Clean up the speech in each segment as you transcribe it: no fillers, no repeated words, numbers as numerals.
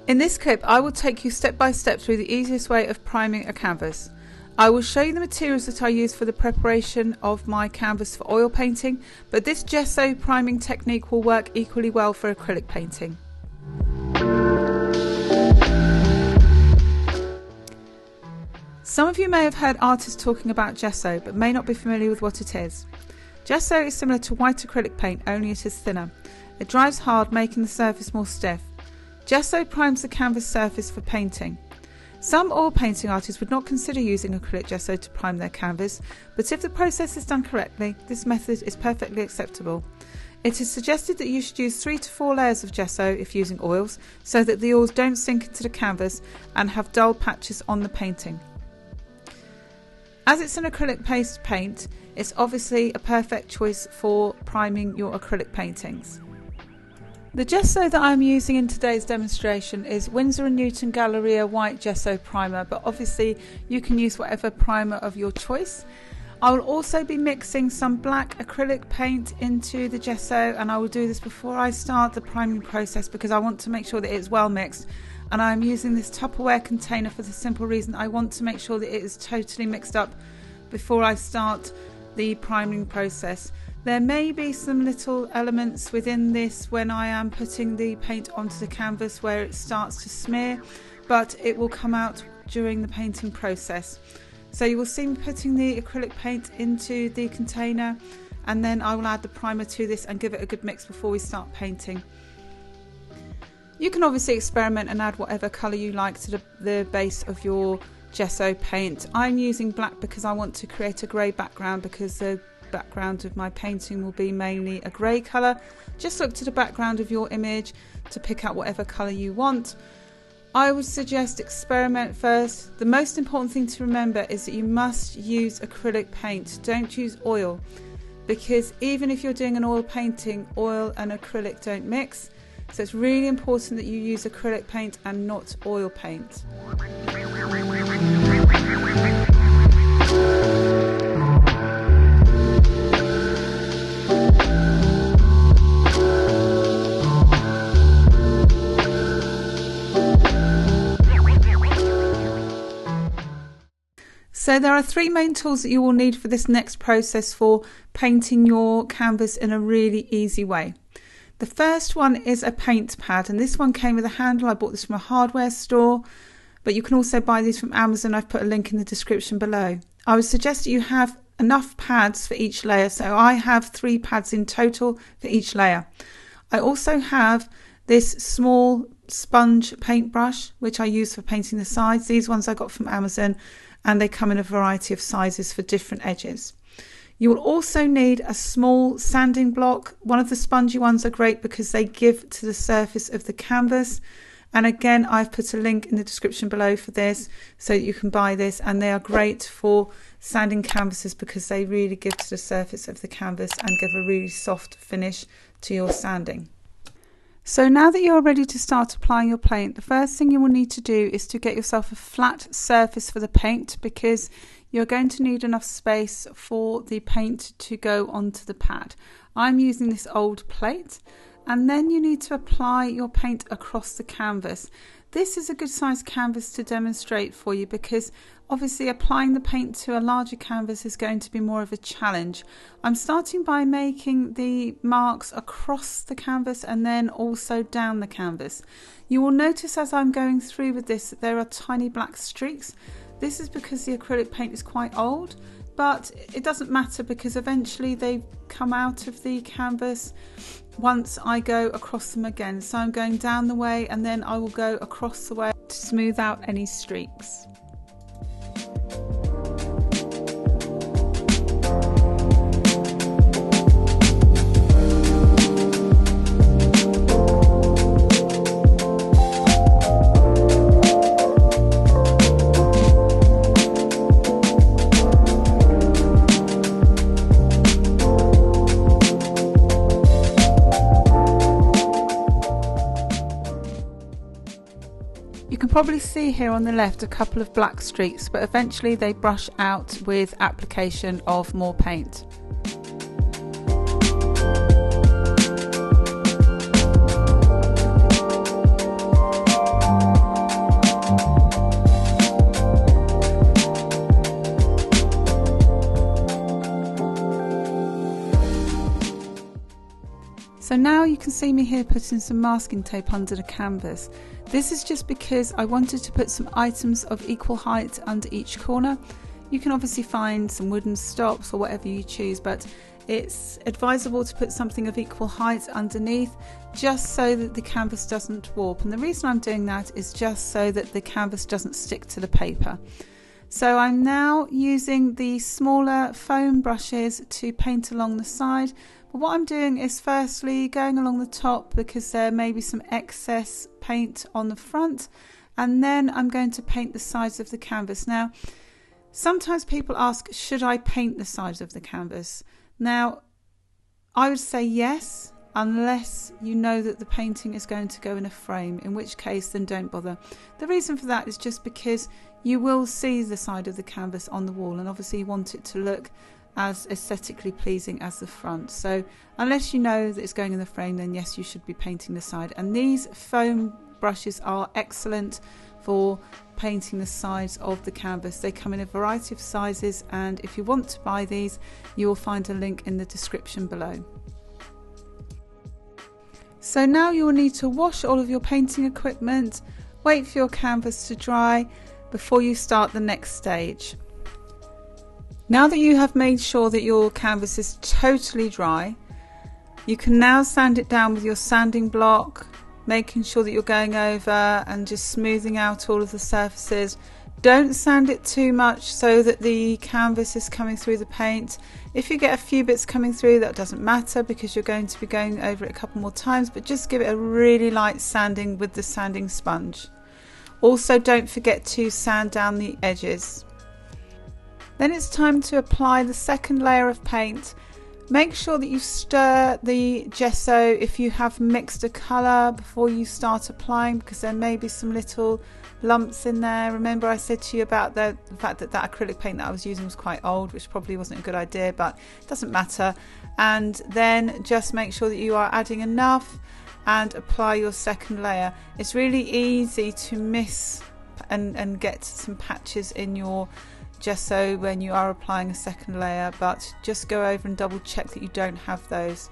In this clip, I will take you step by step through the easiest way of priming a canvas. I will show you the materials that I use for the preparation of my canvas for oil painting, but this gesso priming technique will work equally well for acrylic painting. Some of you may have heard artists talking about gesso, but may not be familiar with what it is. Gesso is similar to white acrylic paint, only it is thinner. It dries hard, making the surface more stiff. Gesso primes the canvas surface for painting. Some oil painting artists would not consider using acrylic gesso to prime their canvas, but if the process is done correctly, this method is perfectly acceptable. It is suggested that you should use 3 to 4 layers of gesso if using oils, so that the oils don't sink into the canvas and have dull patches on the painting. As it's an acrylic paste paint, it's obviously a perfect choice for priming your acrylic paintings. The gesso that I'm using in today's demonstration is Winsor & Newton Galleria White Gesso Primer, but obviously you can use whatever primer of your choice. I will also be mixing some black acrylic paint into the gesso, and I will do this before I start the priming process because I want to make sure that it's well mixed. And I'm using this Tupperware container for the simple reason I want to make sure that it is totally mixed up before I start the priming process. There may be some little elements within this when I am putting the paint onto the canvas where it starts to smear, but it will come out during the painting process. So you will see me putting the acrylic paint into the container, and then I will add the primer to this and give it a good mix before we start painting. You can obviously experiment and add whatever colour you like to the base of your gesso paint. I'm using black because I want to create a grey background, because the background of my painting will be mainly a grey colour. Just look to the background of your image to pick out whatever colour you want. I would suggest experiment first. The most important thing to remember is that you must use acrylic paint. Don't use oil, because even if you're doing an oil painting, oil and acrylic don't mix. So it's really important that you use acrylic paint and not oil paint. So there are 3 main tools that you will need for this next process for painting your canvas in a really easy way. The first one is a paint pad, and this one came with a handle. I bought this from a hardware store, but you can also buy these from Amazon. I've put a link in the description below. I would suggest that you have enough pads for each layer, so I have 3 pads in total for each layer. I also have this small sponge paintbrush, which I use for painting the sides. These ones I got from Amazon, and they come in a variety of sizes for different edges. You will also need a small sanding block. One of the spongy ones are great because they give to the surface of the canvas. And again, I've put a link in the description below for this so that you can buy this, and they are great for sanding canvases because they really give to the surface of the canvas and give a really soft finish to your sanding. So now that you're ready to start applying your paint, the first thing you will need to do is to get yourself a flat surface for the paint, because you're going to need enough space for the paint to go onto the pad. I'm using this old plate, and then you need to apply your paint across the canvas. This is a good sized canvas to demonstrate for you, because obviously applying the paint to a larger canvas is going to be more of a challenge. I'm starting by making the marks across the canvas and then also down the canvas. You will notice as I'm going through with this that there are tiny black streaks. This is because the acrylic paint is quite old, but it doesn't matter because eventually they come out of the canvas once I go across them again. So I'm going down the way and then I will go across the way to smooth out any streaks. You can probably see here on the left a couple of black streaks, but eventually they brush out with application of more paint. see me here putting some masking tape under the canvas. This is just because I wanted to put some items of equal height under each corner. You can obviously find some wooden stops or whatever you choose, but it's advisable to put something of equal height underneath just so that the canvas doesn't warp. And the reason I'm doing that is just so that the canvas doesn't stick to the paper. So I'm now using the smaller foam brushes to paint along the side. But what I'm doing is firstly going along the top because there may be some excess paint on the front, and then I'm going to paint the sides of the canvas. Now, sometimes people ask, should I paint the sides of the canvas? Now, I would say yes, unless you know that the painting is going to go in a frame, in which case then don't bother. The reason for that is just because you will see the side of the canvas on the wall, and obviously you want it to look as aesthetically pleasing as the front. So unless you know that it's going in the frame, then yes, you should be painting the side. And these foam brushes are excellent for painting the sides of the canvas. They come in a variety of sizes, and if you want to buy these, you will find a link in the description below. So now you will need to wash all of your painting equipment, wait for your canvas to dry before you start the next stage. Now that you have made sure that your canvas is totally dry, you can now sand it down with your sanding block, making sure that you're going over and just smoothing out all of the surfaces. Don't sand it too much so that the canvas is coming through the paint. If you get a few bits coming through, that doesn't matter because you're going to be going over it a couple more times, but just give it a really light sanding with the sanding sponge. Also, don't forget to sand down the edges. Then it's time to apply the second layer of paint. Make sure that you stir the gesso if you have mixed a colour before you start applying, because there may be some little lumps in there. Remember I said to you about the fact that that acrylic paint that I was using was quite old, which probably wasn't a good idea, but it doesn't matter. And then just make sure that you are adding enough and apply your second layer. It's really easy to miss and get some patches in your gesso when you are applying a second layer, but just go over and double check that you don't have those.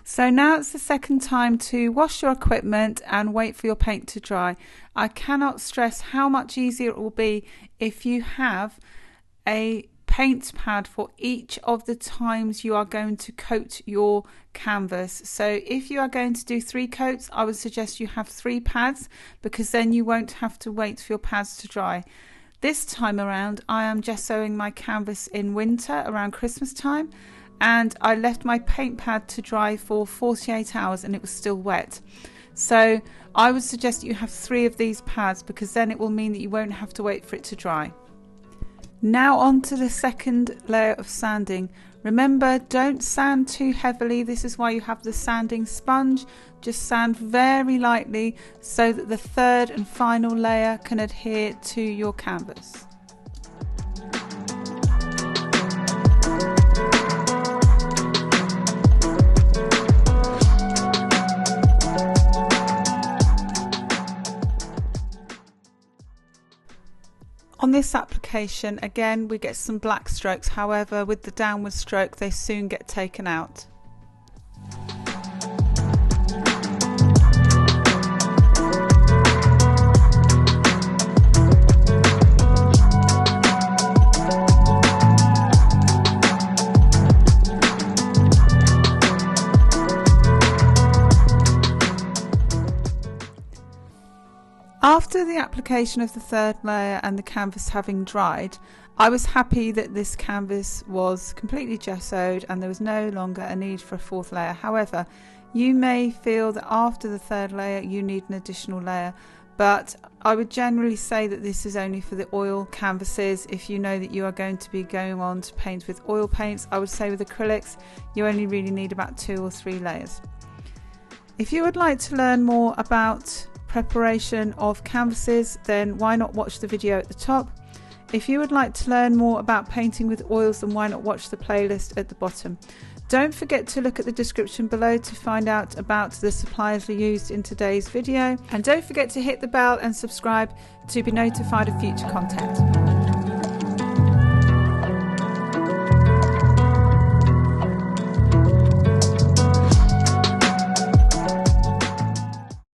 So now it's the second time to wash your equipment and wait for your paint to dry. I cannot stress how much easier it will be if you have a paint pad for each of the times you are going to coat your canvas. So if you are going to do 3 coats, I would suggest you have 3 pads, because then you won't have to wait for your pads to dry. This time around I am gessoing my canvas in winter around Christmas time, and I left my paint pad to dry for 48 hours and it was still wet. So I would suggest that you have 3 of these pads, because then it will mean that you won't have to wait for it to dry. Now on to the second layer of sanding. Remember, don't sand too heavily. This is why you have the sanding sponge. Just sand very lightly so that the third and final layer can adhere to your canvas. On this application, again, we get some black strokes. However, with the downward stroke, they soon get taken out. After the application of the third layer and the canvas having dried, I was happy that this canvas was completely gessoed and there was no longer a need for a 4th layer. However, you may feel that after the 3rd layer you need an additional layer, but I would generally say that this is only for the oil canvases. If you know that you are going to be going on to paint with oil paints, I would say with acrylics you only really need about 2 or 3 layers. If you would like to learn more about preparation of canvases, then why not watch the video at the top. If you would like to learn more about painting with oils, then why not watch the playlist at the bottom. Don't forget to look at the description below to find out about the suppliers we used in today's video, and don't forget to hit the bell and subscribe to be notified of future content.